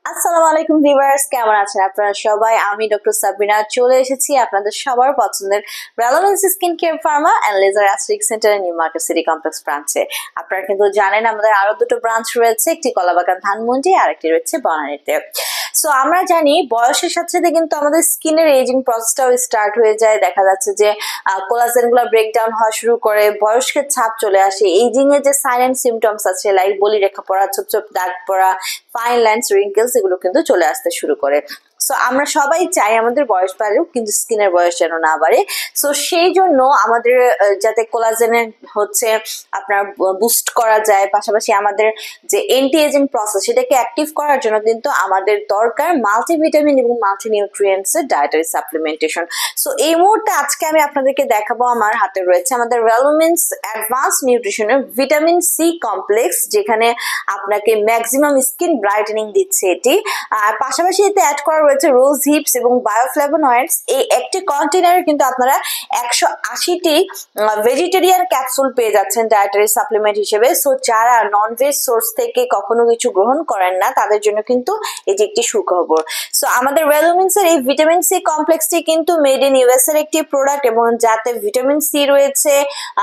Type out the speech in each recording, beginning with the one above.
আসসালামু আলাইকুম ভিউয়ার্স, কেমন আছেন আপনারা সবাই? আমি ডক্টর সাবিনা চলে এসেছি আপনাদের সবার পছন্দের Relevance Skin Care Pharma and Laser Aesthetic Centre New Market City Complex ব্রাঞ্চে। আপনারা কিন্তু জানেন আমাদের আরো দুটো ব্রাঞ্চ রয়েছে, একটি কলাবাগান ধানমন্ডি আর একটি রয়েছে বনানীতে। সো আমরা জানি বয়সের সাথে সাথে কিন্তু আমাদের স্কিনের এজিং প্রসেসটাও স্টার্ট হয়ে যায়। দেখা যাচ্ছে যে কোলাজেন গুলো ব্রেকডাউন হওয়া শুরু করে, বয়স্কের ছাপ চলে আসে। এজিং এর যে সাইলেন্ট সিমটমস আছে লাইক বলি রেখা পড়া, ছোপ ছোপ দাগ পড়া, ফাইন লাইন্স, রিঙ্কেলস এগুলো কিন্তু চলে আসতে শুরু করে। সো আমরা সবাই চাই আমাদের বয়স বাড়ুক কিন্তু স্কিনের বয়স যেন না বাড়ে। সো সেই জন্য আমাদের যাতে কোলাজেনের হচ্ছে আপনার বুস্ট করা যায়, পাশাপাশি আমাদের যে এন্টি এজিং প্রসেস সেটাকে অ্যাক্টিভ করার জন্য কিন্তু আমাদের দরকার মাল্টিভিটামিন এবং মাল্টি নিউট্রিয়েন্টস এর ডায়েটারি সাপ্লিমেন্টেশন। সো এই মুহূর্তে আজকে আমি আপনাদেরকে দেখাবো, আমার হাতে রয়েছে আমাদের রেলুমেন্স অ্যাডভান্স নিউট্রিশনের ভিটামিন সি কমপ্লেক্স, যেখানে আপনাকে ম্যাক্সিমাম স্কিন ব্রাইটেনিং দিচ্ছে এটি। আর পাশাপাশি এতে অ্যাড করা রয়েছে রোজ হিপস এবং বায়োফ্লেভোনয়েডস। এই একটি কন্টেনারে কিন্তু আপনারা 180টি ভেজিটেরিয়ান ক্যাপসুল পেয়ে যাচ্ছেন ডায়েটারি সাপ্লিমেন্ট হিসেবে। সো যারা ননভেজ সোর্স থেকে কখনো কিছু গ্রহণ করেন না তাদের জন্য কিন্তু এটি একটি সুখবর। সো আমাদের রেলুমেন্স এর এই ভিটামিন সি কমপ্লেক্সটি কিন্তু মেড ইন ইউএস এর একটি প্রোডাক্ট, এবং যাতে ভিটামিন সি রয়েছে,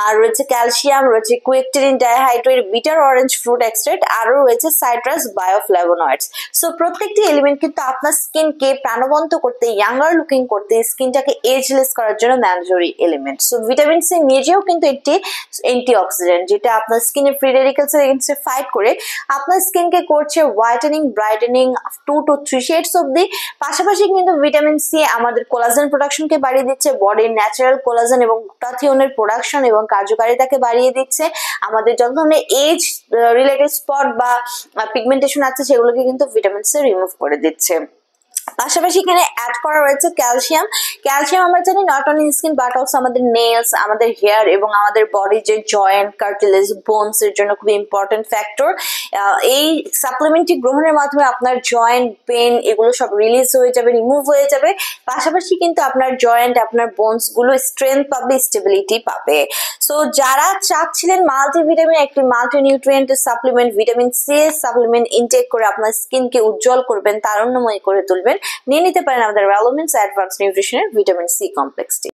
আর রয়েছে ক্যালসিয়াম, রয়েছে কুয়েকটেরিন dihydrate, bitter orange fruit extract, আরও রয়েছে সাইট্রাস বায়োফ্লেভোনয়েডস। সো প্রত্যেকটি এলিমেন্ট কিন্তু আপনার স্কিনকে প্রাণবন্ত করতে, ইয়াঙ্গার লুকিং করতে, স্কিনটাকে এজলেস করার জন্য mandatory element. So vitamin C নিজেও কিন্তু একটি অ্যান্টিঅক্সিডেন্ট, যেটা আপনার স্কিনে ফ্রি রেডিক্যালস এর এগেইনস্টে ফাইট করে আপনার স্কিনকে করছে হোয়াইটেনিং, ব্রাইটেনিং 2 to 3 শেডস অবধি। পাশাপাশি কিন্তু ভিটামিন সি আমাদের কোলাজেন প্রোডাকশনকে বাড়িয়ে দিচ্ছে, বডির ন্যাচারাল কোলাজেন এবং গ্লুটাথিওনের প্রোডাকশন এবং কার্যকারিতাকে বাড়িয়ে দিচ্ছে। আমাদের যত ধরনের এজ রিলেটেড স্পট বা পিগমেন্টেশন আছে সেগুলোকে কিন্তু ভিটামিন সি রিমুভ করে দিচ্ছে। পাশাপাশি এখানে অ্যাড করা রয়েছে ক্যালসিয়াম। ক্যালসিয়াম আমরা জানি not only skin but also আমাদের নেলস, আমাদের হেয়ার এবং আমাদের বডির যে জয়েন্ট, কার্টিলেজ, বোনস এর জন্য খুবই ইম্পর্টেন্ট ফ্যাক্টর। এই সাপ্লিমেন্টটি গ্রহণের মাধ্যমে আপনার জয়েন্ট পেন এগুলো সব রিলিজ হয়ে যাবে, রিমুভ হয়ে যাবে। পাশাপাশি কিন্তু আপনার জয়েন্ট, আপনার বোনস গুলো স্ট্রেংথ পাবে, স্টেবিলিটি পাবে। সো যারা চাচ্ছিলেন মাল্টিভিটামিন একটি multi nutrient supplement, vitamin C supplement intake করে আপনার স্কিনকে উজ্জ্বল করবেন, তারুণ্যময় করে তুলবেন, নিয়ে নিতে পারেন আমাদের রেলুমেন্স অ্যাডভান্স নিউট্রিশনের ভিটামিন সি কমপ্লেক্সটি।